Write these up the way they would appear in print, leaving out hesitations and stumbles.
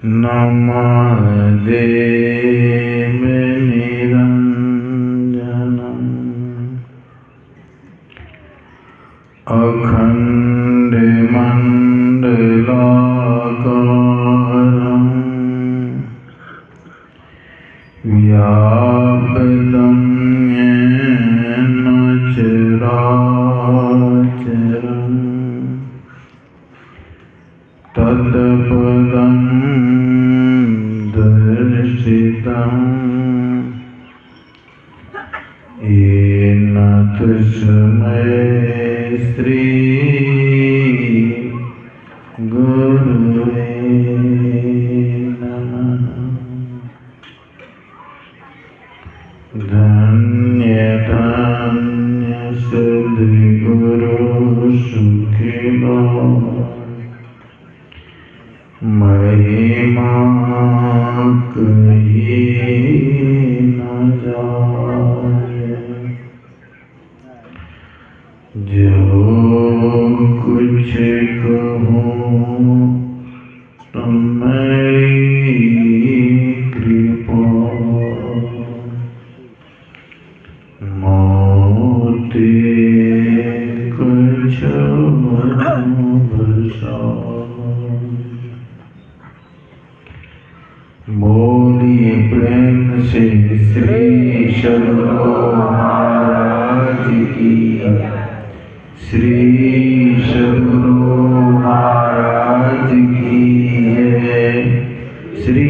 नमः देव निरञ्जनम् अखण्डमण्डलाकारं व्याप्तं येन चराचरम् तत्पदं दर्शितं येन तस्मै श्री गुरुवे नमः। धन्य धन्य सद्गुरु सुखिनो महिमा कही न जाए। जो कुछ कहूँ तुम्हारी कृपा, मोती कुछ बरसा। बोलिए प्रेम से श्री सद्गुरु महाराज की, श्री सद्गुरु महाराज की है, श्री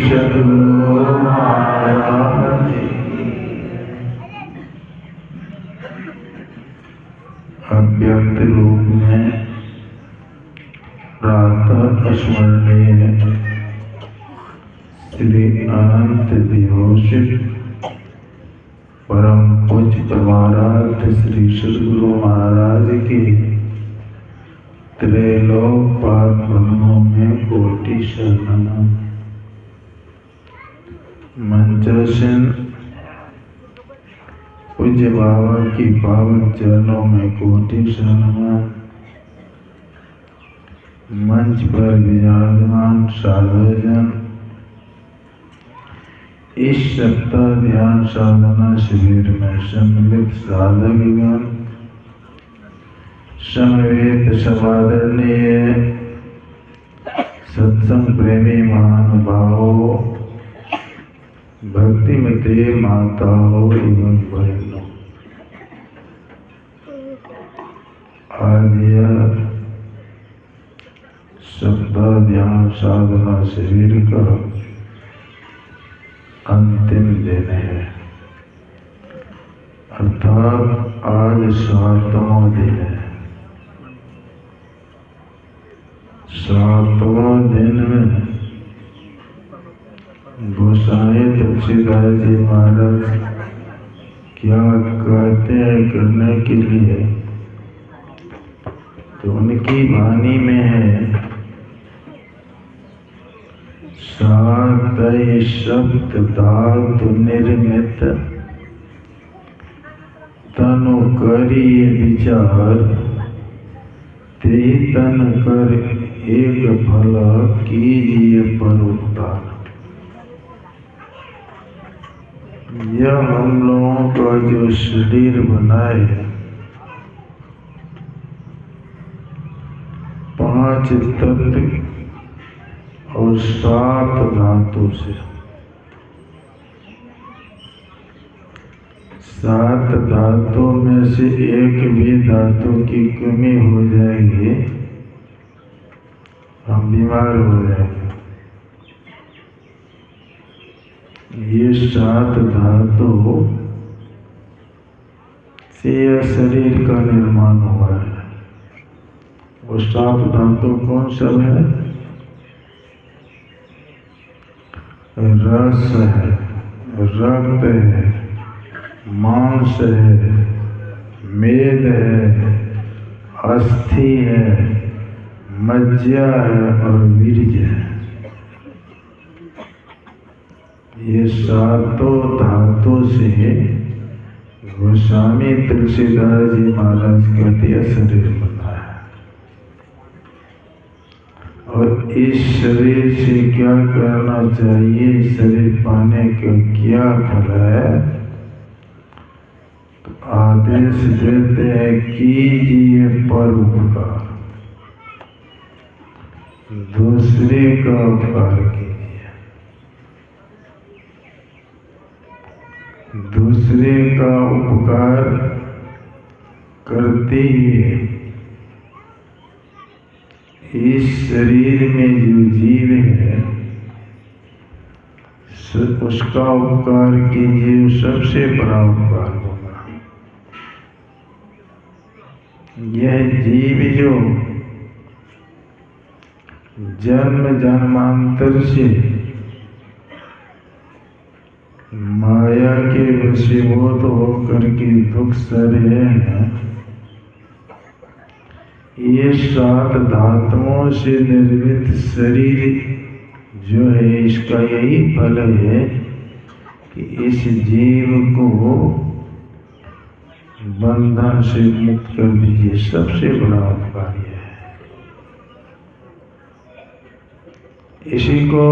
सद्गुरु महाराज की। अव्यक्त रूप में प्रातः स्मरणीय श्री अनंत विभूषित परम पूज्य परमाराध्य श्री सद्गुरु महाराज की त्रैलोक पाद पद्मों में कोटि शरणम। मंचासन पूज्य बाबा की पावन चरणों में कोटि शरणम। मंच पर विराजमान साधुजन, इस सप्ताह ध्यान साधना शिविर में सम्मिलित साधकगण, समवेत समादरणीय सत्संग प्रेमी महानुभावों, भक्तिमती माताओं एवं बहनों, आज यह सप्ताह ध्यान साधना शिविर का अंतिम दिन है, अर्थात आज 7वां दिन है। 7वां दिन में गोसाई तुलसीदास जी महाराज क्या कहते हैं करने के लिए, तो उनकी वाणी में है, सातय शब्द धातु निर्मित तनु करिए विचार, ते तन कर एक भला कीजिए परोपकार। यह हम लोगों का जो शरीर बना है 5 तत्व और 7 धातु से, 7 धातु में से एक भी धातु की कमी हो जाएगी, हम बीमार हो जाएंगे। ये 7 धातु से यह शरीर का निर्माण हुआ है। वो 7 धातु कौन सब है? रस है, रक्त है, मांस है, मेद है, अस्थि है, मज्जा है और वीर्य है। ये 7 धातु से गोस्वामी तुलसीदास जी महाराज कहते शरीर बना है। और इस शरीर से क्या करना चाहिए, शरीर पाने का क्या फल है, तो आदेश देते हैं कीजिए परोपकार, दूसरे का उपकार कीजिए। दूसरे का उपकार करते हुए इस शरीर में जो जीव है उसका उपकार कीजिए, सबसे बड़ा उपकार होगा। यह जीव जो जन्म जन्मांतर से माया के वशीभूत होकर के दुख सह रहे हैं, ये 7 धातुओं से निर्मित शरीर जो है इसका यही फल है कि इस जीव को बंधन से मुक्त कर दीजिए। सबसे बड़ा उपकार यह है। इसी को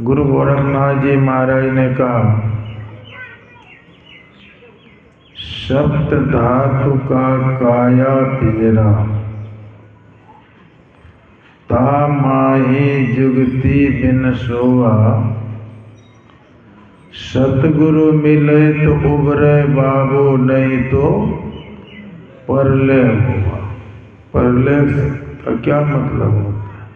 गुरु गोरखनाथ जी महाराज ने कहा, सप्त धातु का काया पिजरा, ता माही जुगती बिन सोवा, सतगुरु मिले तो उबरे बाबू, नहीं तो परले हुआ। परले का क्या मतलब होता है?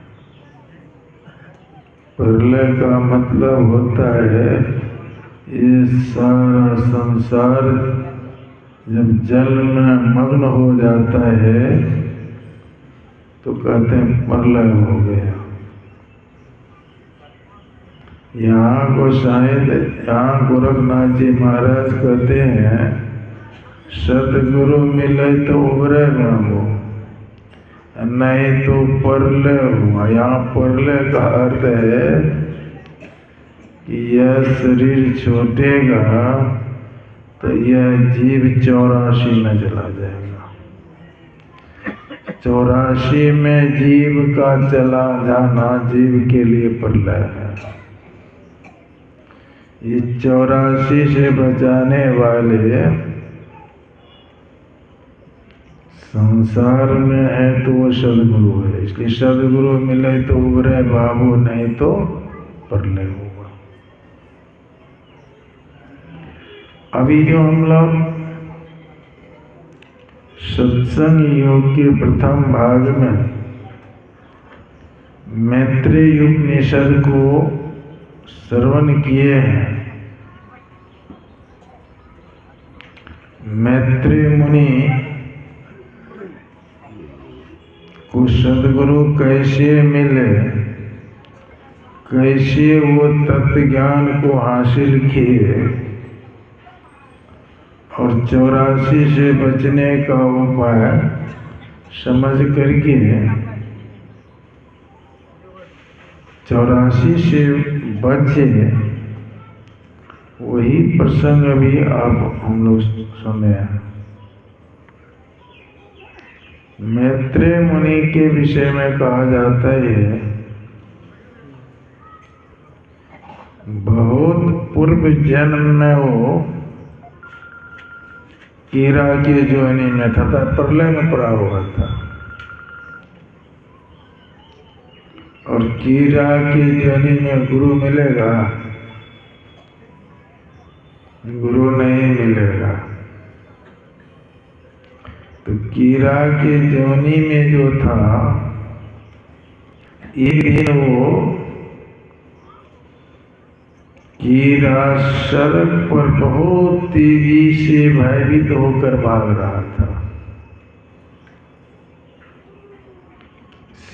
परले का मतलब होता है ये सारा संसार जब जल में मग्न हो जाता है तो कहते हैं प्रलय हो गया। यहाँ को शायद यहाँ गोरखनाथ जी महाराज कहते हैं सतगुरु मिले तो उबरे बाबू, नहीं तो परले हुआ। यहाँ परले का अर्थ है कि यह शरीर छूटेगा तो यह जीव 84 में चला जाएगा। 84 में जीव का चला जाना जीव के लिए प्रलय है। ये 84 से बचाने वाले संसार में है तो वो सदगुरु है। इसलिए सदगुरु मिले तो उबरे बाबू, नहीं तो प्रलय होगा। अभी जो हम लोग सत्संग योग के प्रथम भाग में मैत्रेय उपनिषद को श्रवण किए हैं। मैत्रेय मुनि को सदगुरु कैसे मिले, कैसे वो तत्व ज्ञान को हासिल किए और 84 से बचने का उपाय समझ करके 84 से बचे, वही प्रसंग अभी आप हम लोग सुने हैं। मैत्रेय मुनि के विषय में कहा जाता है बहुत पूर्व जन्म में वो कीड़ा की जोनी में था, प्रलय में पड़ा हुआ था और कीड़ा की जोनी में गुरु मिलेगा? गुरु नहीं मिलेगा। तो कीड़ा के जोनी में जो था, एक दिन वो कीड़ा सड़क पर बहुत तेजी से भयभीत होकर भाग रहा था।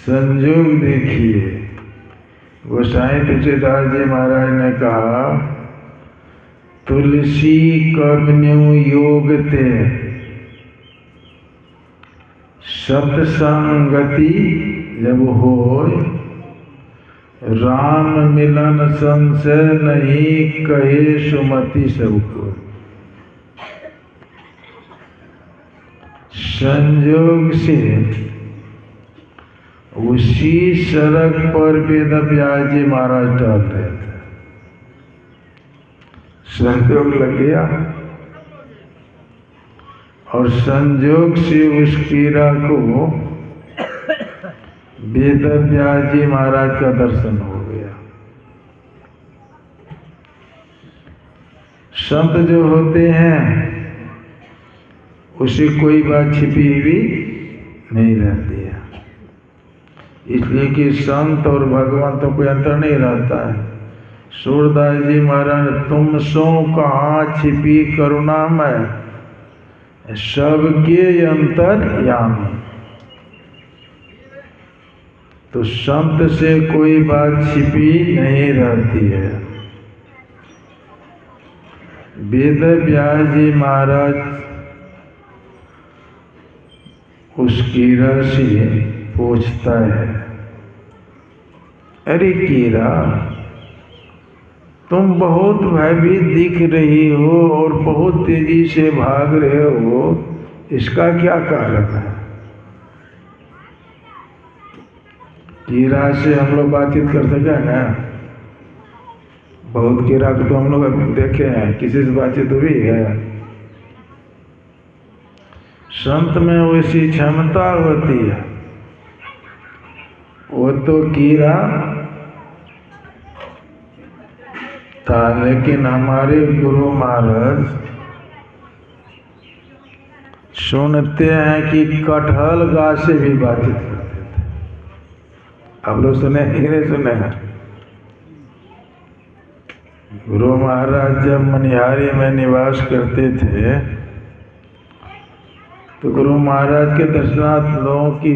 संयोग देखिए, गोसाई तुलसीदास जी महाराज ने कहा, तुलसी कवन्यु योग ते सत्संगति जब होय, राम मिलन संशय नहीं, कहे सुमति सबको। संयोग से उसी सड़क पर वेद व्यास जी महाराज टहल रहे थे। संयोग लग गया और संयोग से उस कीड़ा को वेद व्यास जी महाराज का दर्शन हो गया। संत जो होते हैं उसे कोई बात छिपी हुई नहीं रहती है, इसलिए कि संत और भगवान तो कोई अंतर नहीं रहता है। सूरदास जी महाराज, तुम सो कहाँ छिपी करुणा में, सबके अंतर्यामी। तो संत से कोई बात छिपी नहीं रहती है। वेद व्यास जी महाराज उस कीड़ा से पूछता है, अरे कीड़ा, तुम बहुत भयभीत दिख रही हो और बहुत तेजी से भाग रहे हो, इसका क्या कारण है? कीड़ा से हम लोग बातचीत कर सके ना? बहुत कीड़ा को तो हम लोग देखे हैं, किसी से बातचीत हुई है? संत में वैसी क्षमता होती है। वो तो कीड़ा था, लेकिन हमारे गुरु महाराज सुनते हैं कि कटहल गाछ से भी बातचीत करते थे। आप लोग सुने कि नहीं सुने हैं? गुरु महाराज जब मनिहारी में निवास करते थे तो गुरु महाराज के दर्शनार्थ लोगों की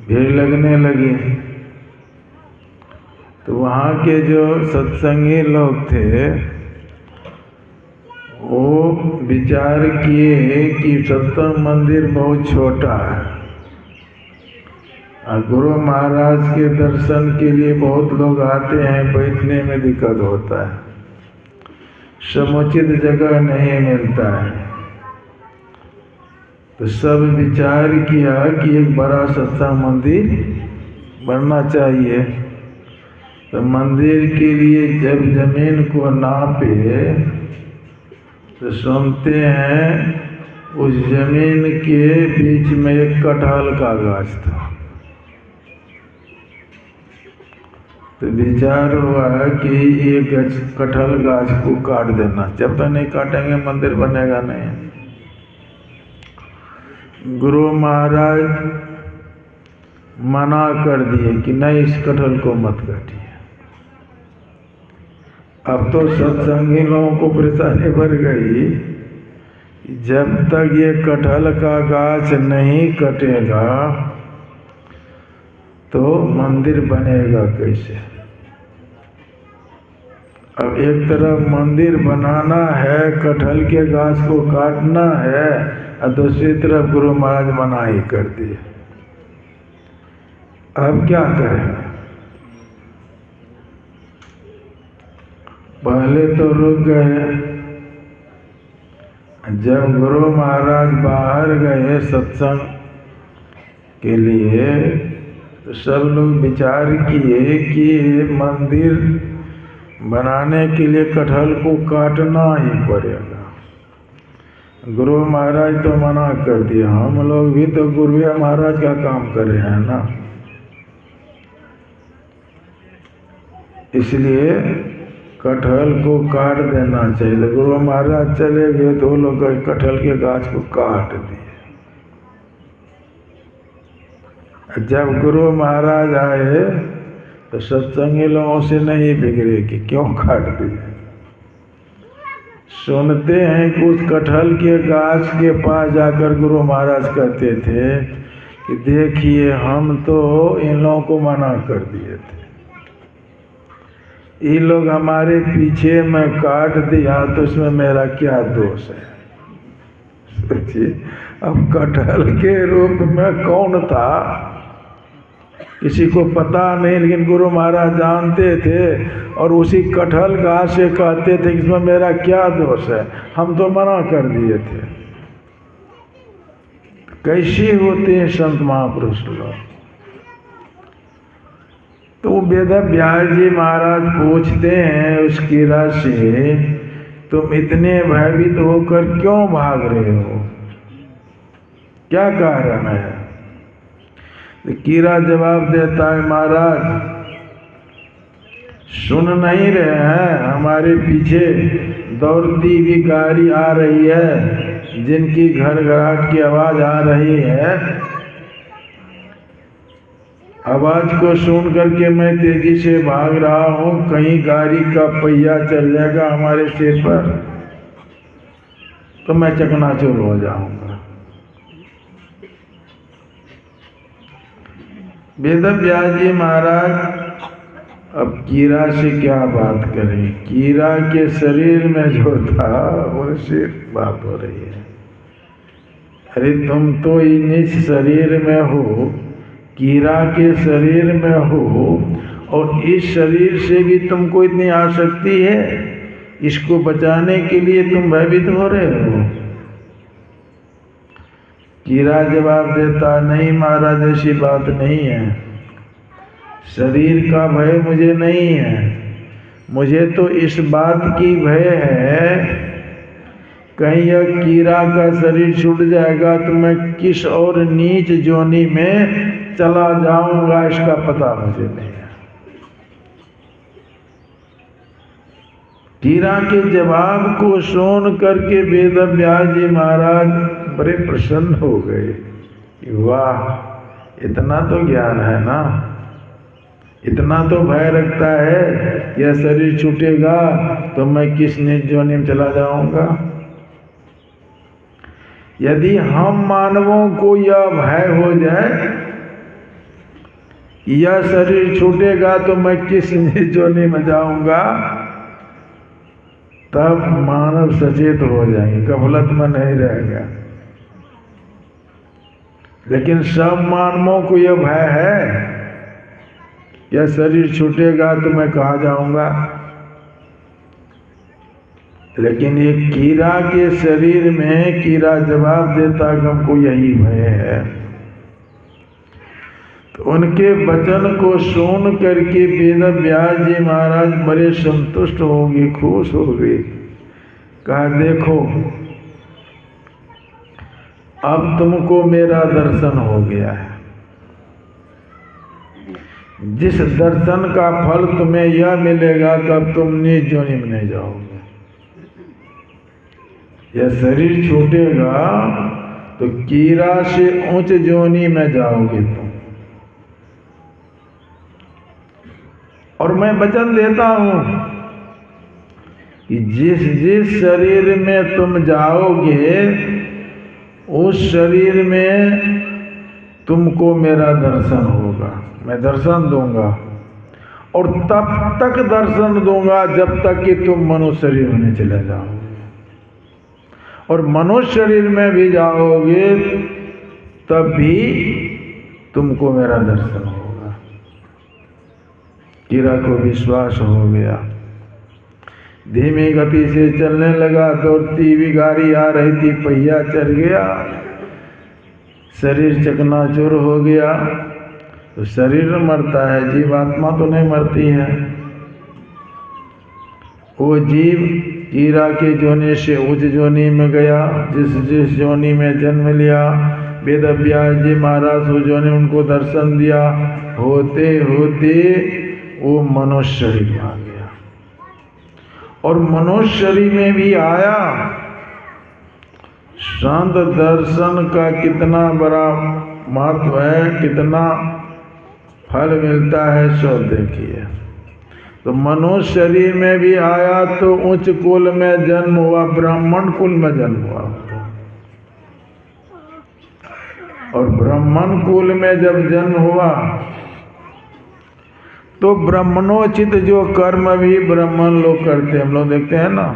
भीड़ लगने लगी। तो वहाँ के जो सत्संगी लोग थे वो विचार किए कि सत्संग मंदिर बहुत छोटा है और गुरु महाराज के दर्शन के लिए बहुत लोग आते हैं, बैठने में दिक्कत होता है, समुचित जगह नहीं मिलता है। तो सब विचार किया कि एक बड़ा सत्संग मंदिर बनना चाहिए। तो मंदिर के लिए जब जमीन को नापे तो सुनते हैं उस जमीन के बीच में एक कटहल का गाछ था। तो विचार हुआ कि ये कटहल गाछ को काट देना, जब तक नहीं काटेंगे मंदिर बनेगा नहीं। गुरु महाराज मना कर दिए कि नहीं, इस कटहल को मत काटिए। अब तो सत्संगी लोगों को परेशानी बढ़ गई, जब तक ये कटहल का गाछ नहीं कटेगा तो मंदिर बनेगा कैसे? अब एक तरफ मंदिर बनाना है, कटहल के गाछ को काटना है, और दूसरी तरफ गुरु महाराज मना ही कर दिए। अब क्या करें? पहले तो रुक गए। जब गुरु महाराज बाहर गए सत्संग के लिए तो सब लोग विचार किए कि मंदिर बनाने के लिए कटहल को काटना ही पड़ेगा। गुरु महाराज तो मना कर दिया, हम लोग भी तो गुरु महाराज का काम कर रहे हैं ना, इसलिए कटहल को काट देना चाहिए। गुरु महाराज चले गए तो लोग कटहल के गाछ को काट दिए। जब गुरु महाराज आए तो सत्संगी लोगों से नहीं बिगड़े कि क्यों काट दिए। सुनते हैं कि उस कटहल के गाछ के पास जाकर गुरु महाराज कहते थे कि देखिए, हम तो इन लोगों को मना कर दिए थे, ये लोग हमारे पीछे में काट दिया तो इसमें मेरा क्या दोष है? सोचिए, अब कटहल के रूप में कौन था किसी को पता नहीं, लेकिन गुरु महाराज जानते थे और उसी कटहल गाछ से कहते थे कि इसमें मेरा क्या दोष है, हम तो मना कर दिए थे। कैसे होते हैं संत महापुरुष लोग? तो वेद व्यास जी महाराज पूछते हैं उस कीड़ा से, तुम इतने भयभीत होकर क्यों भाग रहे हो, क्या कारण है? तो कीड़ा जवाब देता है, महाराज सुन नहीं रहे हैं, हमारे पीछे दौड़ती हुई गाड़ी आ रही है, जिनकी घड़घड़ाहट की आवाज आ रही है। आवाज को सुन करके मैं तेजी से भाग रहा हूँ, कहीं गाड़ी का पहिया चल जाएगा हमारे सिर पर तो मैं चकनाचूर हो जाऊंगा। वेद व्यास जी महाराज अब कीड़ा से क्या बात करें, कीड़ा के शरीर में जो था उनसे बात हो रही है। अरे तुम तो इस शरीर में हो, कीड़ा के शरीर में हो, और इस शरीर से भी तुमको इतनी आसक्ति है, इसको बचाने के लिए तुम भयभीत हो रहे हो। कीड़ा जवाब देता, नहीं महाराज ऐसी बात नहीं है, शरीर का भय मुझे नहीं है, मुझे तो इस बात की भय है कहीं यह कीड़ा का शरीर छूट जाएगा तो मैं किस और नीच जोनी में चला जाऊंगा, इसका पता मुझे नहीं है। कीड़ा के जवाब को सुन करके वेद व्यास जी महाराज बड़े प्रसन्न हो गए। वाह, इतना तो ज्ञान है ना, इतना तो भय रखता है, यह शरीर छूटेगा तो मैं किस नीच जोनी में चला जाऊंगा। यदि हम मानवों को यह भय हो जाए, यह शरीर छूटेगा तो मैं किस नीच जोनी में जाऊंगा, तब मानव सचेत हो जाएंगे, गफलत में नहीं रहेगा। लेकिन सब मानवों को यह भय है, यह शरीर छूटेगा तो मैं कहाँ जाऊंगा। लेकिन ये कीड़ा के शरीर में कीड़ा जवाब देता कि हमको यही भय है। तो उनके वचन को सुन करके वेद व्यास जी महाराज बड़े संतुष्ट हो गए, खुश हो गए। कहा, देखो अब तुमको मेरा दर्शन हो गया है, जिस दर्शन का फल तुम्हें यह मिलेगा तब तुम नीच जोनी में नहीं जाओगे। यह शरीर छूटेगा तो कीड़ा से उच्च जोनी में जाओगे तुम। और मैं वचन देता हूं कि जिस जिस शरीर में तुम जाओगे उस शरीर में तुमको मेरा दर्शन होगा, मैं दर्शन दूंगा। और तब तक दर्शन दूंगा जब तक कि तुम मनुष्य शरीर में चले जाओगे। और मनुष्य शरीर में भी जाओगे तब भी तुमको मेरा दर्शन होगा। कीड़ा को विश्वास हो गया, धीमी गति से चलने लगा। दौड़ती हुई गाड़ी आ रही थी, पहिया चढ़ गया, शरीर चकनाचूर हो गया। तो शरीर मरता है, जीवात्मा तो नहीं मरती है। वो जीव कीड़ा के जोनी से उच्च जोनी में गया, जिस जिस जोनी में जन्म लिया। वेद व्यास जी महाराज उस जोनी उनको दर्शन दिया। होते होते वो मनुष्य शरीर में आ गया। और मनुष्य शरीर में भी आया। संत दर्शन का कितना बड़ा महत्व है, कितना फल मिलता है, सब देखिए। तो मनुष्य शरीर में भी आया तो उच्च कुल में जन्म हुआ, ब्राह्मण कुल में जन्म हुआ। और ब्राह्मण कुल में जब जन्म हुआ तो ब्राह्मणोचित जो कर्म भी ब्राह्मण लोग करते हैं, हम लोग देखते हैं ना,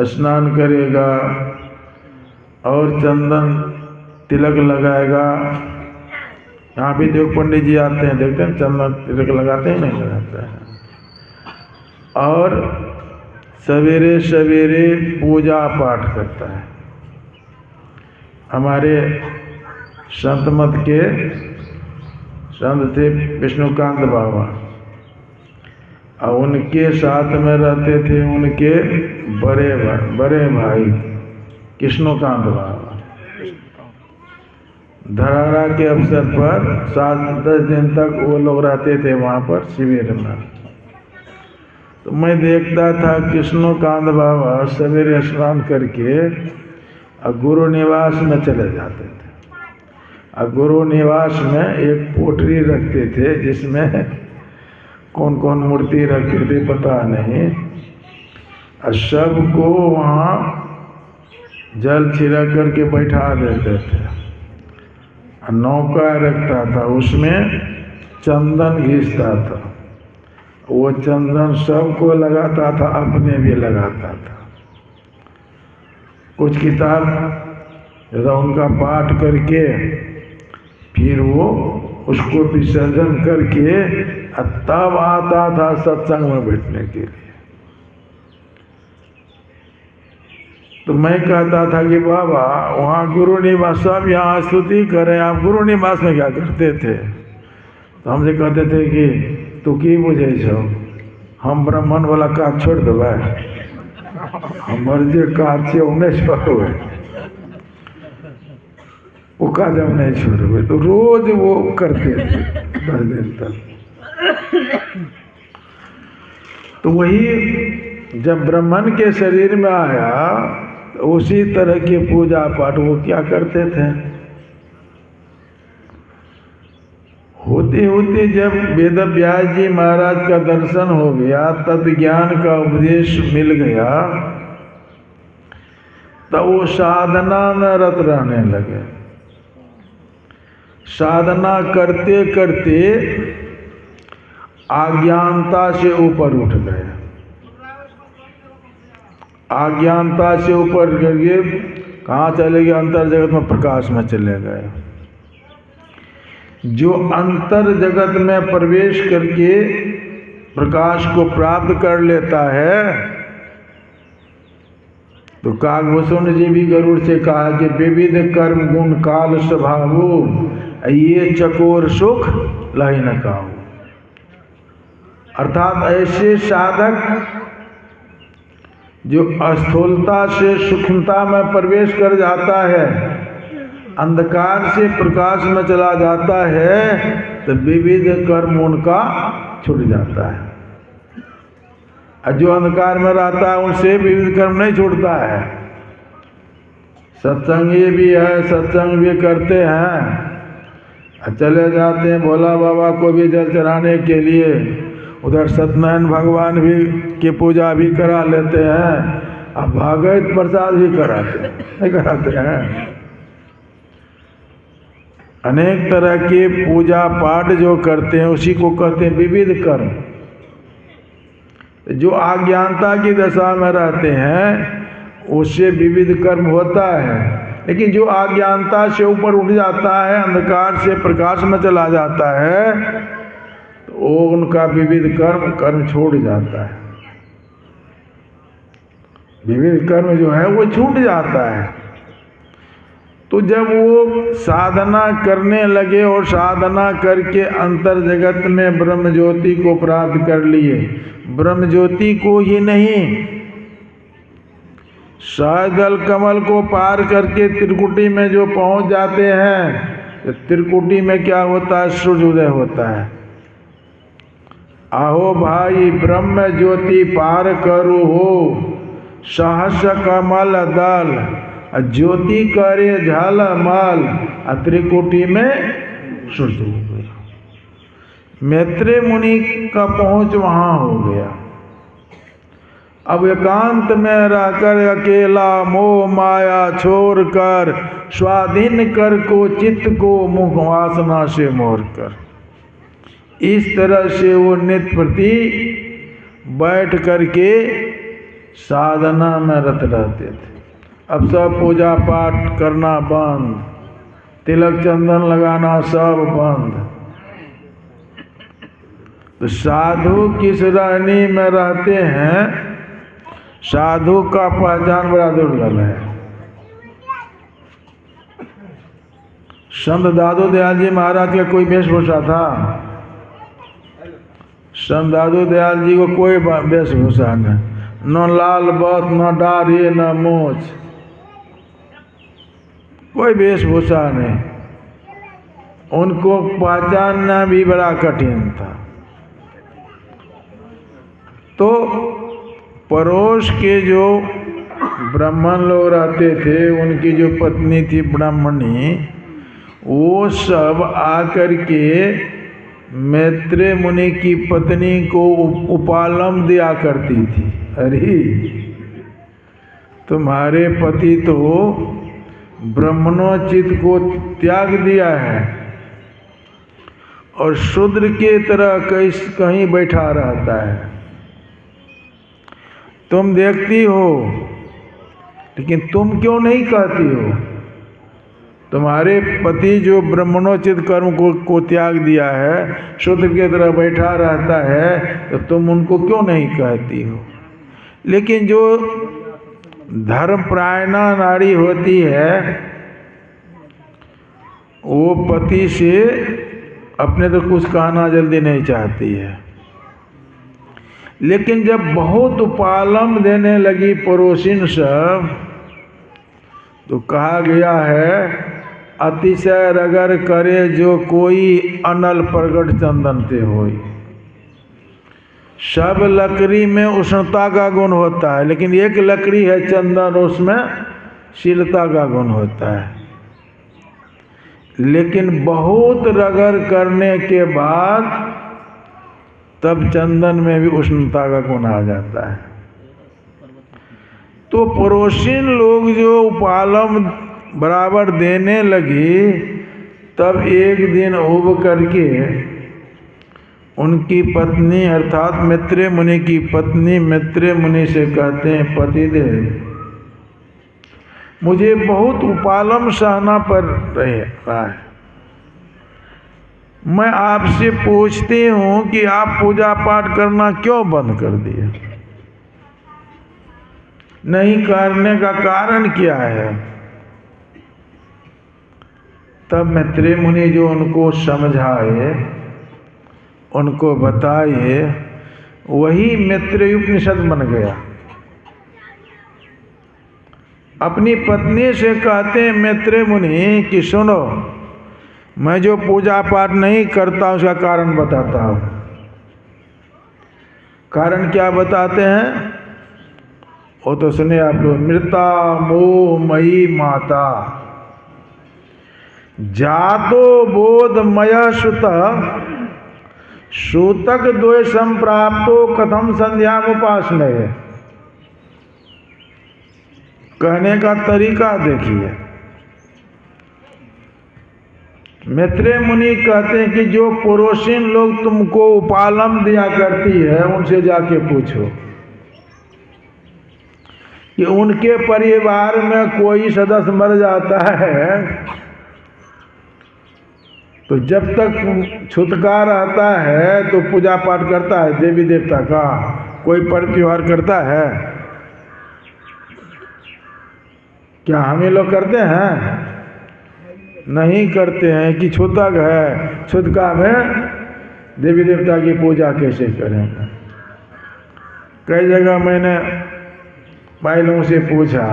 स्नान करेगा और चंदन तिलक लगाएगा। यहाँ भी देव पंडित जी आते हैं, देखते हैं चंदन तिलक लगाते हैं, नहीं लगाते हैं। और सवेरे सवेरे पूजा पाठ करता है। हमारे संत मत के संत थे विष्णुकांत बाबा, और उनके साथ में रहते थे उनके बड़े भाई कृष्णकांत बाबा। धरारा के अवसर पर 7-10 दिन तक वो लोग रहते थे वहाँ पर शिविर में। तो मैं देखता था कृष्णकांत बाबा सवेरे स्नान करके और गुरु निवास में चले जाते थे, और गुरु निवास में एक पोटरी रखते थे जिसमें कौन कौन मूर्ति रखते थे पता नहीं, और सबको वहाँ जल छिड़क करके बैठा देते थे। नौका रखता था, उसमें चंदन घिसता था, वो चंदन सबको लगाता था, अपने भी लगाता था। कुछ किताब उनका पाठ करके फिर वो उसको विसर्जन करके तब आता था सत्संग में बैठने के लिए। तो मैं कहता था कि बाबा वहाँ गुरु निवास, सब यहाँ स्तुति करें, आप गुरु निवास में क्या करते थे? तो हमसे कहते थे कि तू की बुझे छो, हम ब्राह्मण वाला काज छोड़ देवे, हमर जे काज छे उन्हें छोड़वे, वो काज हम नहीं छोड़वे। तो रोज वो करते थे 10 दिन तक। तो वही जब ब्राह्मण के शरीर में आया तो उसी तरह के पूजा पाठ वो क्या करते थे। होते होते जब वेद व्यास जी महाराज का दर्शन हो गया, तत्व ज्ञान का उपदेश मिल गया, तो वो साधना में रत रहने लगे। साधना करते करते अज्ञानता से ऊपर उठ गए। अज्ञानता से ऊपर करके कहाँ चले गए? अंतर जगत में प्रकाश में चले गए। जो अंतर जगत में प्रवेश करके प्रकाश को प्राप्त कर लेता है, तो काकभूषण जी भी गरुड़ से कहा कि विविध कर्म गुण काल स्वभावो, ये चकोर सुख लही न काहू। अर्थात ऐसे साधक जो स्थूलता से सूक्ष्मता में प्रवेश कर जाता है, अंधकार से प्रकाश में चला जाता है, तो विविध कर्म उनका छूट जाता है। और जो अंधकार में रहता है उनसे विविध कर्म नहीं छूटता है। सत्संगी भी है, सत्संग भी करते हैं, चले जाते हैं भोला बाबा को भी जल चढ़ाने के लिए, उधर सत्यनारायण भगवान भी की पूजा भी करा लेते हैं, और भागवत प्रसाद भी कराते हैं। अनेक तरह के पूजा पाठ जो करते हैं उसी को कहते हैं विविध कर्म। जो अज्ञानता की दशा में रहते हैं उससे विविध कर्म होता है, लेकिन जो अज्ञानता से ऊपर उठ जाता है, अंधकार से प्रकाश में चला जाता है, तो वो उनका विविध कर्म छोड़ जाता है। विविध कर्म जो है वो छूट जाता है। तो जब वो साधना करने लगे और साधना करके अंतर जगत में ब्रह्म ज्योति को प्राप्त कर लिए, ब्रह्म ज्योति को ही नहीं, सहजल कमल को पार करके त्रिकुटी में जो पहुंच जाते हैं, तो त्रिकुटी में क्या होता है? सूर्योदय होता है। आहो भाई ब्रह्म ज्योति पार करो हो, सहस कमल दल, ज्योति करे झलमल, त्रिकुटी में सूर्य हो गया। मैत्रेय मुनि का पहुंच वहां हो गया। अब एकांत में रहकर अकेला मोह माया छोड़ कर, स्वाधीन कर को चित्त को मुख वासना से मोर कर, इस तरह से वो नित्य प्रति बैठ करके साधना में रत रहते थे। अब सब पूजा पाठ करना बंद, तिलक चंदन लगाना सब बंद। तो साधु किस रहनी में रहते हैं? साधु का पहचान बड़ा दुर्लभ है। संत दादू दयाल जी महाराज का कोई वेशभूषा था? संत दादू दयाल जी को कोई वेशभूषा नहीं, न लाल बस, न दाढ़ी, न मूछ, कोई वेशभूषा नहीं। उनको पहचानना भी बड़ा कठिन था। तो पड़ोस के जो ब्राह्मण लोग रहते थे, उनकी जो पत्नी थी ब्राह्मणी, वो सब आकर के मैत्रेय मुनि की पत्नी को उपालम दिया करती थी। अरे तुम्हारे पति तो ब्राह्मणोचित को त्याग दिया है और शूद्र के तरह कहीं बैठा रहता है, तुम देखती हो, लेकिन तुम क्यों नहीं कहती हो? तुम्हारे पति जो ब्राह्मणोचित कर्म को त्याग दिया है, शूद्र के तरह बैठा रहता है, तो तुम उनको क्यों नहीं कहती हो? लेकिन जो धर्मपरायणा नारी होती है, वो पति से अपने तो कुछ कहना जल्दी नहीं चाहती है। लेकिन जब बहुत उपालम देने लगी पड़ोसिन सब, तो कहा गया है, अतिशय रगर करे जो कोई अनल प्रगट चंदन ते होई। सब लकड़ी में उष्णता का गुण होता है, लेकिन एक लकड़ी है चंदन, उसमें शीलता का गुण होता है। लेकिन बहुत रगड़ करने के बाद तब चंदन में भी उष्णता का गुण आ जाता है। तो पड़ोसिन लोग जो उपालम बराबर देने लगी, तब एक दिन उब करके उनकी पत्नी अर्थात मैत्रेय मुनि की पत्नी मैत्रेय मुनि से कहते हैं, पतिदेव मुझे बहुत उपालम सहना पड़ रहा है, मैं आपसे पूछती हूँ कि आप पूजा पाठ करना क्यों बंद कर दिए? नहीं करने का कारण क्या है? तब मैत्रेय मुनि जो उनको समझाए, उनको बताए, वही मैत्रेय उपनिषद बन गया। अपनी पत्नी से कहते हैं मैत्रेय मुनि कि सुनो, मैं जो पूजा पाठ नहीं करता उसका कारण बताता हूँ। कारण क्या बताते हैं वो तो सुने आप लोग। मृता मोह मयी माता जातो बोधमय सुत सूतक द्वेषम प्राप्तो कथम संध्या उपासने। कहने का तरीका देखिए। मैत्रेय मुनि कहते हैं कि जो पड़ोसिन लोग तुमको उपालम दिया करती है, उनसे जाके पूछो कि उनके परिवार में कोई सदस्य मर जाता है तो जब तक छुटका रहता है तो पूजा पाठ करता है देवी देवता का, कोई पर्व त्योहार करता है क्या? हम ये लोग करते हैं? नहीं करते हैं। कि छूतक है, छुतका में देवी देवता की पूजा कैसे करेंगे? कई जगह मैंने भाई लोगों से पूछा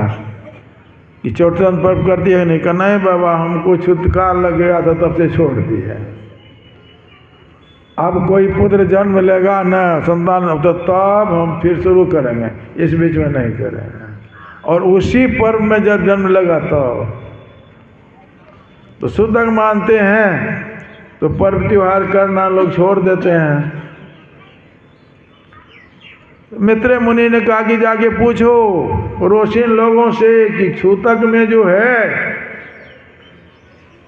कि चौथन पर्व करती है नहीं? कहना नहीं बाबा, हमको छुतका लग गया था तब से छोड़ दी है। अब कोई पुत्र जन्म लेगा ना संतान, तो तब हम फिर शुरू करेंगे, इस बीच में नहीं करेंगे। और उसी पर्व में जब जन्म लगा तो शुद्धक मानते हैं, तो पर्व त्योहार करना लोग छोड़ देते हैं। मैत्रेय मुनि ने कहा कि जाके पूछो पड़ोसिन लोगों से कि छूतक में जो है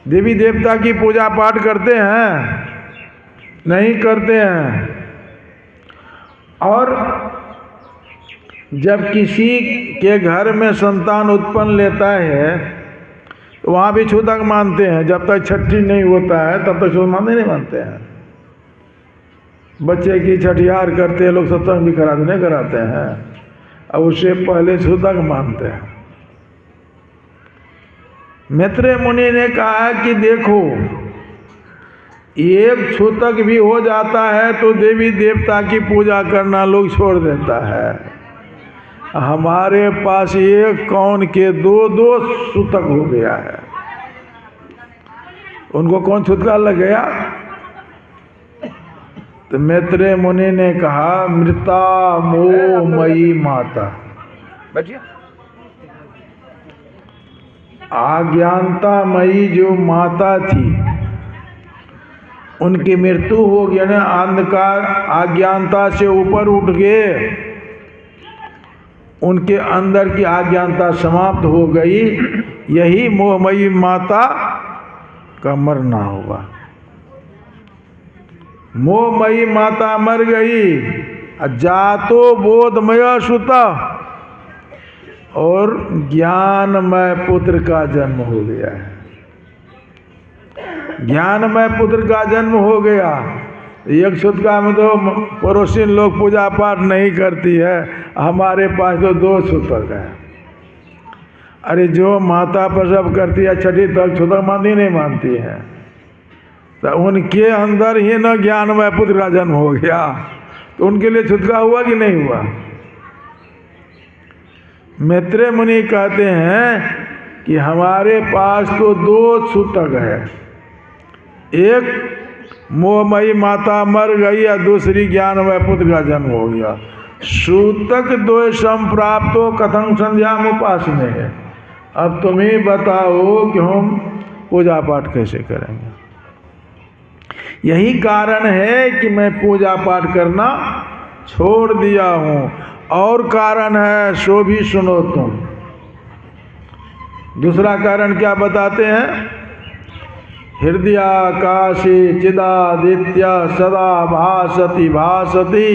देवी देवता की पूजा पाठ करते हैं? नहीं करते हैं। और जब किसी के घर में संतान उत्पन्न लेता है तो वहाँ भी छूतक मानते हैं। जब तक छठी नहीं होता है तब तक छूतक नहीं मानते हैं। बच्चे की छठियार करते हैं लोग, सत्संग भी कराते नहीं कराते हैं, अब उससे पहले छूतक मानते हैं। मैत्रेय मुनि ने कहा कि देखो, एक छूतक भी हो जाता है तो देवी देवता की पूजा करना लोग छोड़ देता है। हमारे पास एक कौन के दो छूतक हो गया है। उनको कौन छूतका लग गया? तो मैत्रेय मुनि ने कहा, मृता मोहमयी माता। अज्ञानतामयी जो माता थी, उनकी मृत्यु हो गई ना, अंधकार अज्ञानता से ऊपर उठ गए, उनके अंदर की अज्ञानता समाप्त हो गई। यही मोहमयी माता का मरना हुआ। मोहमयी माता मर गई, जातो बोधमय सुता, और ज्ञानमय पुत्र का जन्म हो गया है। ज्ञानमय पुत्र का जन्म हो गया। एक छूतका में तो पड़ोसी लोग पूजा पाठ नहीं करती है, हमारे पास तो दो छूतक है। अरे जो माता प्रसव करती है छठी तक, छूतक मानती नहीं मानती है, तो उनके अंदर ही न ज्ञानमय पुत्र का जन्म हो गया, तो उनके लिए छूतका हुआ कि नहीं हुआ? मैत्रेय मुनि कहते हैं कि हमारे पास तो दो छूतक है, एक मोहमयी माता मर गई और दूसरी ज्ञानमय पुत्र का जन्म हो गया। सूतक द्वय संप्राप्तो कथं संध्याम उपासने है। अब तुम ही बताओ कि हम पूजा पाठ कैसे करेंगे? यही कारण है कि मैं पूजा पाठ करना छोड़ दिया हूँ। और कारण है, सो भी सुनो तुम। दूसरा कारण क्या बताते हैं? हृदयाकाशे चिदादित्य सदा भासति भासति,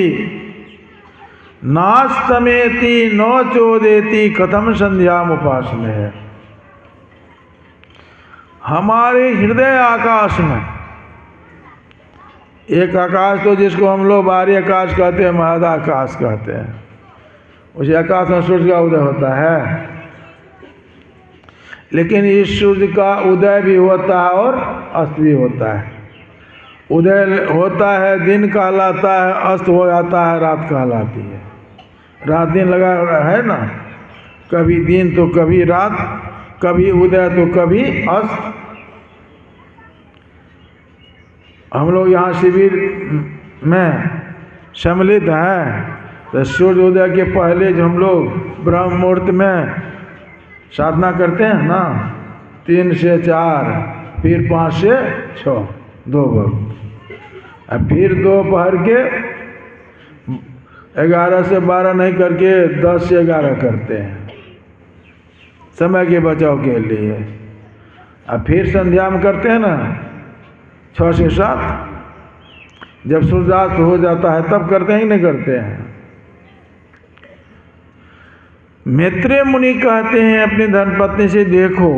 नास्तमेति न चोदेति कथम संध्याम उपासने है। हमारे हृदय आकाश में एक आकाश, तो जिसको हम लोग बाहरी आकाश कहते हैं, महदाकाश कहते हैं, उसी आकाश में सूर्य का उदय होता है। लेकिन इस सूर्य का उदय भी होता है और अस्त भी होता है। उदय होता है दिन कहलाता है, अस्त हो जाता है रात कहलाती है। रात दिन लगा है ना, कभी दिन तो कभी रात, कभी उदय तो कभी अस्त। हम लोग यहाँ शिविर में सम्मिलित हैं, तो सूर्य उदय के पहले जो हम लोग ब्रह्म मुहूर्त में साधना करते हैं ना, 3 से 4, फिर 5 से 6, 2 वक्त, और फिर दोपहर के 11 से 12 नहीं करके 10 से 11 करते हैं समय के बचाव के लिए। और फिर संध्या में करते हैं ना 6 से 7, जब सूर्यास्त हो जाता है तब करते हैं कि नहीं करते हैं? मैत्रेय मुनि कहते हैं अपनी धर्मपत्नी से, देखो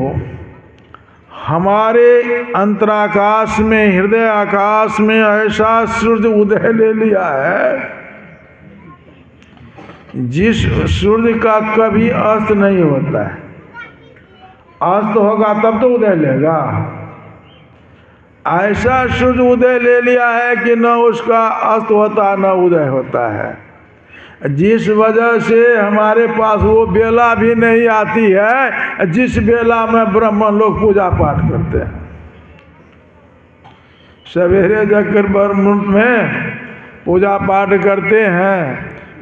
हमारे अंतराकाश में, हृदय आकाश में ऐसा सूर्य उदय ले लिया है जिस सूर्य का कभी अस्त नहीं होता है। अस्त होगा तब तो उदय लेगा। ऐसा सूर्य उदय ले लिया है कि न उसका अस्त होता न उदय होता है, जिस वजह से हमारे पास वो बेला भी नहीं आती है जिस बेला में ब्राह्मण लोग पूजा पाठ करते हैं। सवेरे जाकर ब्रह्म में पूजा पाठ करते हैं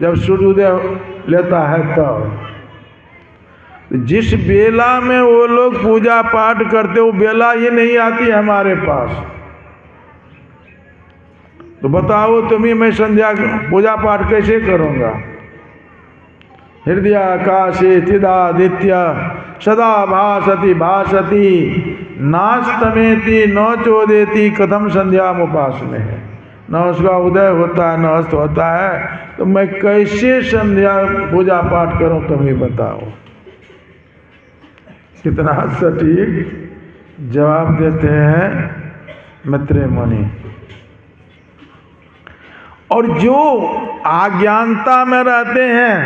जब सूर्योदय लेता है तब। जिस बेला में वो लोग पूजा पाठ करते, वो बेला ही नहीं आती हमारे पास। तो बताओ तुम्हें मैं संध्या पूजा पाठ कैसे करूँगा? हृदय आकाशे चिदादित्य सदा भासति भासति, नास्तमेति न चोदेति कथम संध्याम उपासने है। न उसका उदय होता है न अस्त होता है, तो मैं कैसे संध्या पूजा पाठ करूं? तुम ही बताओ। कितना सटीक जवाब देते हैं मैत्रेय मुनि। और जो अज्ञानता में रहते हैं,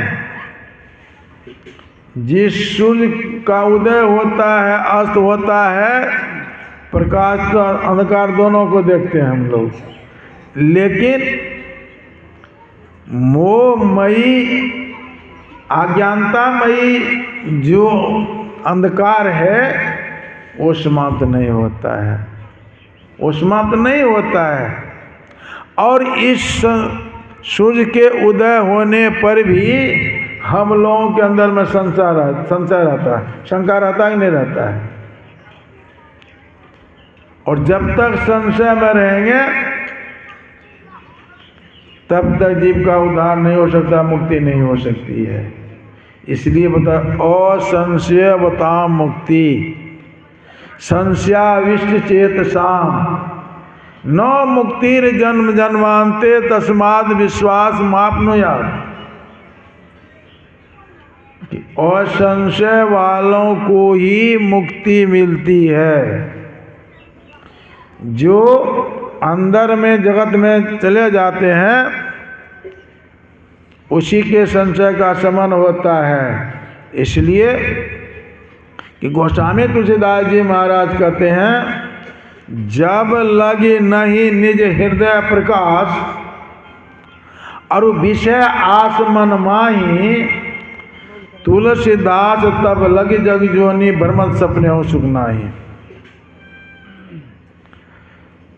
जिस सूर्य का उदय होता है, अस्त होता है, प्रकाश और अंधकार दोनों को देखते हैं हम लोग, लेकिन मोहमयी अज्ञानतामयी जो अंधकार है वो समाप्त नहीं होता है, वो समाप्त नहीं होता है। और इस सूर्य के उदय होने पर भी हम लोगों के अंदर में संशय रहता है, शंका रहता ही नहीं रहता है। और जब तक संशय में रहेंगे तब तक जीव का उद्धार नहीं हो सकता, मुक्ति नहीं हो सकती है। इसलिए बता असंशय बताम मुक्ति संशयाविष्ट चेतसाम न मुक्तिर जन्म जन्मांते तस्माद विश्वास मापनुयात्। असंशय वालों को ही मुक्ति मिलती है। जो अंदर में जगत में चले जाते हैं उसी के संशय का शमन होता है। इसलिए कि गोस्वामी तुलसीदास जी महाराज कहते हैं, जब लगे नहीं निज हृदय प्रकाश और विषय आस मन माही, तुलसीदास तब लगे जग जोनी भ्रमत सपने हो सुख नाही।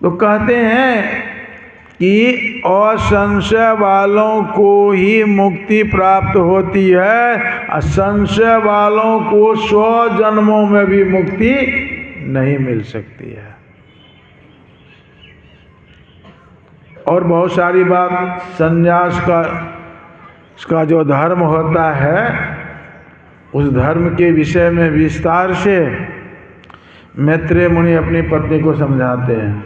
तो कहते हैं कि असंशय वालों को ही मुक्ति प्राप्त होती है, असंशय वालों को 100 जन्मों में भी मुक्ति नहीं मिल सकती है। और बहुत सारी बात संन्यास का जो धर्म होता है उस धर्म के विषय में विस्तार से मैत्रेय मुनि अपनी पत्नी को समझाते हैं।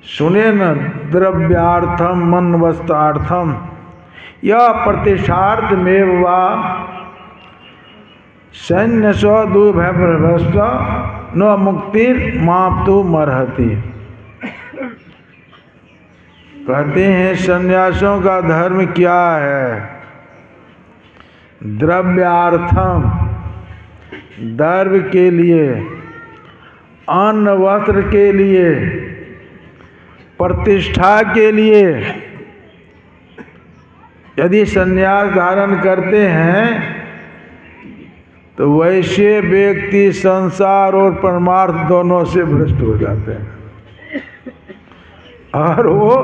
सुने न द्रव्यार्थम मन वस्त्रार्थम यह प्रतिष्ठार्थ में वा सैन्य सौ दुर्भ्रष्ट न मुक्तिर माप्तु मरहति। कहते हैं सन्यासियों का धर्म क्या है? द्रव्यार्थम द्रव्य के लिए, अन्न वस्त्र के लिए, प्रतिष्ठा के लिए यदि संन्यास धारण करते हैं तो वैसे व्यक्ति संसार और परमार्थ दोनों से भ्रष्ट हो जाते हैं और वो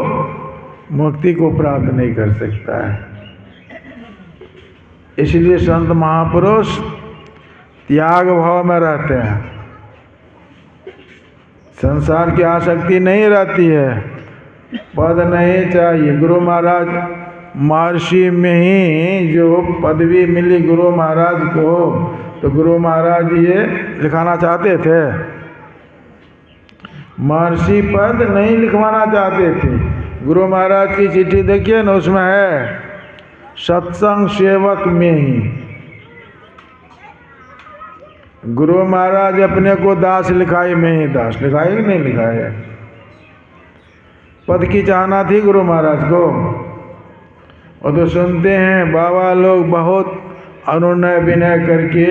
मुक्ति को प्राप्त नहीं कर सकता है। इसलिए संत महापुरुष त्याग भाव में रहते हैं, संसार की आसक्ति नहीं रहती है, पद नहीं चाहिए। गुरु महाराज महर्षि में ही जो पदवी मिली गुरु महाराज को, तो गुरु महाराज ये लिखाना चाहते थे, महर्षि पद नहीं लिखवाना चाहते थे। गुरु महाराज की चिट्ठी देखिए ना, उसमें है सत्संग सेवक में ही। गुरु महाराज अपने को दास लिखाई में ही दास लिखाए कि नहीं लिखाए? पद की चाहना थी गुरु महाराज को। और तो सुनते हैं बाबा लोग बहुत अनुनय विनय करके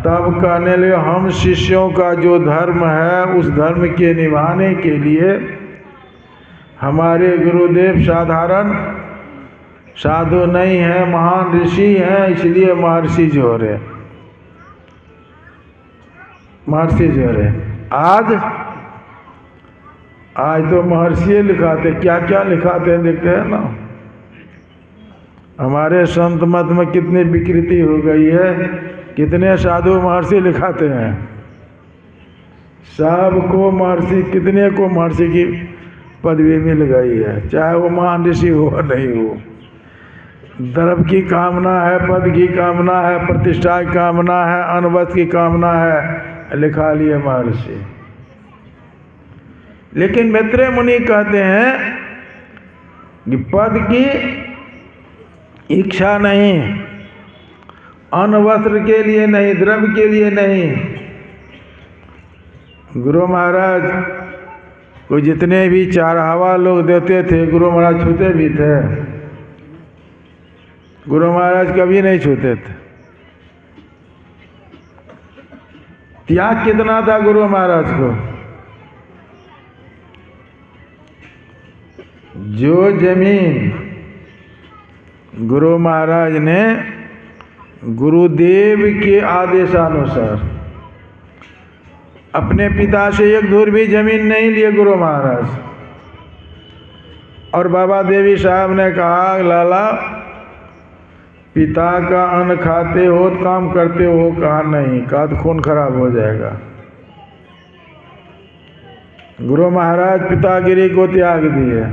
तब कहने लगे हम शिष्यों का जो धर्म है उस धर्म के निभाने के लिए हमारे गुरुदेव साधारण साधु नहीं है, महान ऋषि हैं, इसलिए महर्षि जो रहे, महर्षि जो रहे। आज तो महर्षि लिखाते, क्या क्या लिखाते हैं देखते हैं ना। हमारे संत मत में कितनी विकृति हो गई है, कितने साधु महर्षि लिखाते हैं। सबको महर्षि, कितने को महर्षि की पदवी मिल गई है, चाहे वो महान ऋषि हो नहीं हो। द्रव्य की कामना है, पद की कामना है, प्रतिष्ठा की कामना है, अनवस्त की कामना है, लिखा लिए महर्षि। लेकिन मैत्रेय मुनि कहते हैं कि पद की इच्छा नहीं, अन्न वस्त्र के लिए नहीं, द्रव्य के लिए नहीं। गुरु महाराज को जितने भी चारहवा लोग देते थे गुरु महाराज छूते भी थे? गुरु महाराज कभी नहीं छूते थे। त्याग कितना था गुरु महाराज को? जो जमीन गुरु महाराज ने गुरुदेव के आदेशानुसार अपने पिता से एक धूर भी जमीन नहीं लिए गुरु महाराज। और बाबा देवी साहब ने कहा, लाला पिता का अन्न खाते हो तो काम करते हो? कहा नहीं, कहा तो खून खराब हो जाएगा। गुरु महाराज पितागिरी को त्याग दिए,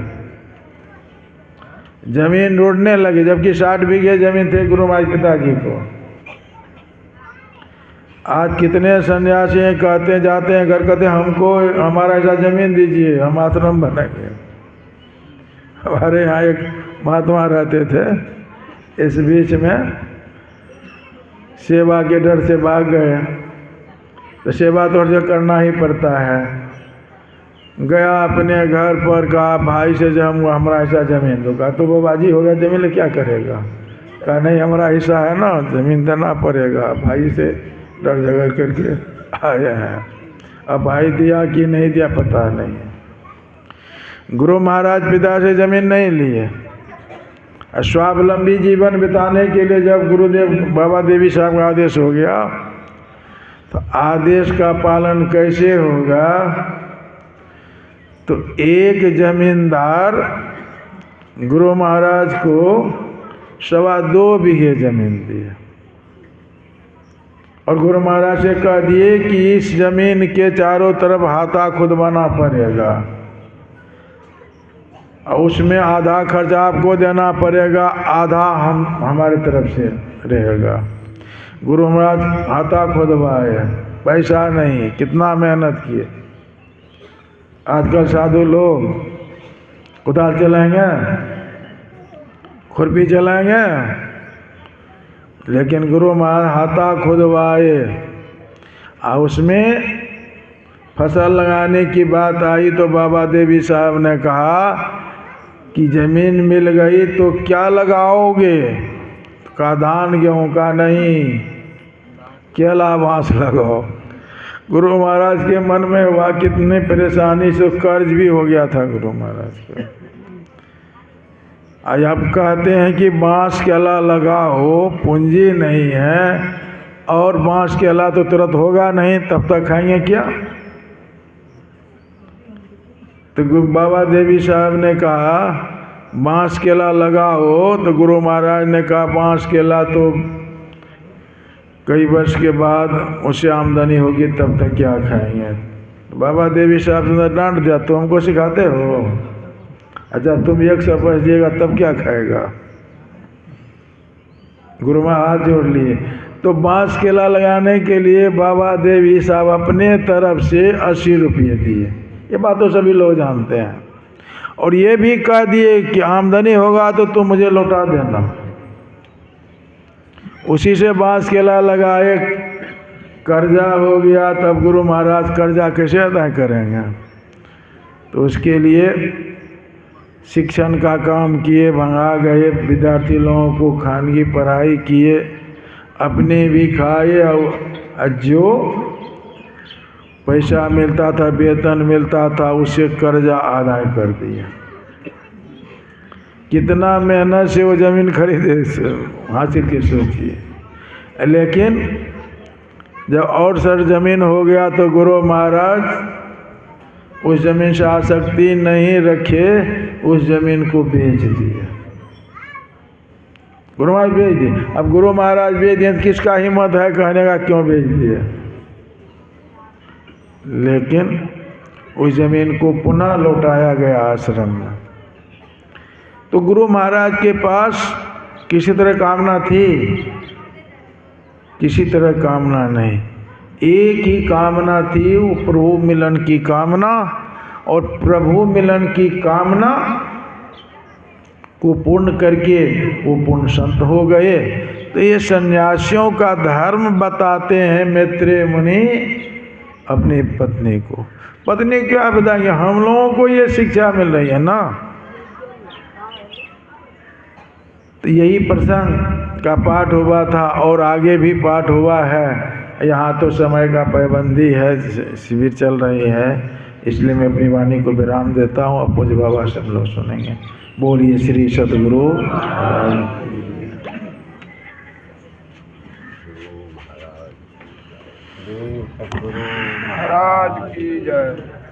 जमीन रोड़ने लगे, जबकि 60 बीघे जमीन थे गुरु महाराज पिताजी को। आज कितने सन्यासी कहते जाते हैं घर, कहते हमको हमारा ऐसा जमीन दीजिए, हम आश्रम बनाएंगे। हमारे यहाँ एक महात्मा रहते थे, इस बीच में सेवा के डर से भाग गए, तो सेवा तो हर करना ही पड़ता है। गया अपने घर पर, कहा भाई से जब हमारा ऐसा ज़मीन दो। कहा तो बाबाजी हो गया, ज़मीन क्या करेगा? कहा नहीं, हमारा हिस्सा है ना, ज़मीन देना पड़ेगा। भाई से डर झगड़ करके आए हैं। अब भाई दिया कि नहीं दिया पता नहीं। गुरु महाराज पिता से ज़मीन नहीं लिए। स्वावलंबी जीवन बिताने के लिए जब गुरुदेव बाबा देवी साहब का आदेश हो गया, तो आदेश का पालन कैसे होगा? तो एक जमींदार गुरु महाराज को 2.25 बीघे जमीन दिए और गुरु महाराज से कह दिए कि इस जमीन के चारों तरफ हाथा खुदवाना पड़ेगा और उसमें आधा खर्चा आपको देना पड़ेगा, आधा हमारे तरफ से रहेगा। गुरु महाराज हाथा खुदवाए, पैसा नहीं, कितना मेहनत किए। आजकल साधु लोग कुदाल चलाएंगे, खुरपी चलाएंगे, लेकिन गुरु महाराज हाथा खुदवाए। और उसमें फसल लगाने की बात आई तो बाबा देवी साहब ने कहा कि ज़मीन मिल गई तो क्या लगाओगे? का धान गेहूँ का नहीं, केला बाँस लगाओ। गुरु महाराज के मन में हुआ कितनी परेशानी से, कर्ज भी हो गया था गुरु महाराज को। आज आप कहते हैं कि बाँस केला लगाओ, पूंजी नहीं है और बाँस केला तो तुरंत होगा नहीं, तब तक खाएंगे क्या? तो बाबा देवी साहब ने कहा बाँस केला लगाओ, तो गुरु महाराज ने कहा बाँस केला तो कई वर्ष के बाद उससे आमदनी होगी, तब तक क्या खाएंगे? तो बाबा देवी साहब ने डांट दिया, तो हमको सिखाते हो? अच्छा तुम 100 पैसे दिएगा तब क्या खाएगा? गुरु महाराज हाथ जोड़ लिए। तो बाँस केला लगाने के लिए बाबा देवी साहब अपने तरफ से 80 रुपये दिए। ये बात तो सभी लोग जानते हैं। और ये भी कह दिए कि आमदनी होगा तो तुम मुझे लौटा देना। उसी से बाँस केला लगाए, कर्जा हो गया, तब गुरु महाराज कर्जा कैसे अदा करेंगे? तो उसके लिए शिक्षण का काम किए, भंगा गए, विद्यार्थी लोगों को खानगी पढ़ाई किए, अपने भी खाए और जो पैसा मिलता था, वेतन मिलता था, उससे कर्जा अदा कर दिया। कितना मेहनत से वो ज़मीन खरीदे हासिल की सोचिए। लेकिन जब और सर ज़मीन हो गया तो गुरु महाराज उस ज़मीन से आसक्ति नहीं रखे, उस ज़मीन को बेच दिया। गुरु महाराज बेच दिए। अब गुरु महाराज बेच दिए तो किसका हिम्मत है कहने का क्यों बेच दिए? लेकिन उस ज़मीन को पुनः लौटाया गया आश्रम में। तो गुरु महाराज के पास किसी तरह कामना थी? किसी तरह कामना नहीं। एक ही कामना थी, वो प्रभु मिलन की कामना। और प्रभु मिलन की कामना को पूर्ण करके वो पूर्ण संत हो गए। तो ये सन्यासियों का धर्म बताते हैं मैत्रेय मुनि अपनी पत्नी को। पत्नी क्या बताएंगे? हम लोगों को ये शिक्षा मिल रही है ना। तो यही प्रसंग का पाठ हुआ था और आगे भी पाठ हुआ है। यहाँ तो समय का पाबंदी है, शिविर चल रही है, इसलिए मैं अपनी वाणी को विराम देता हूँ। अब पूज्य बाबा से हम लोग सुनेंगे। बोलिए श्री सद्गुरु महाराज की जय।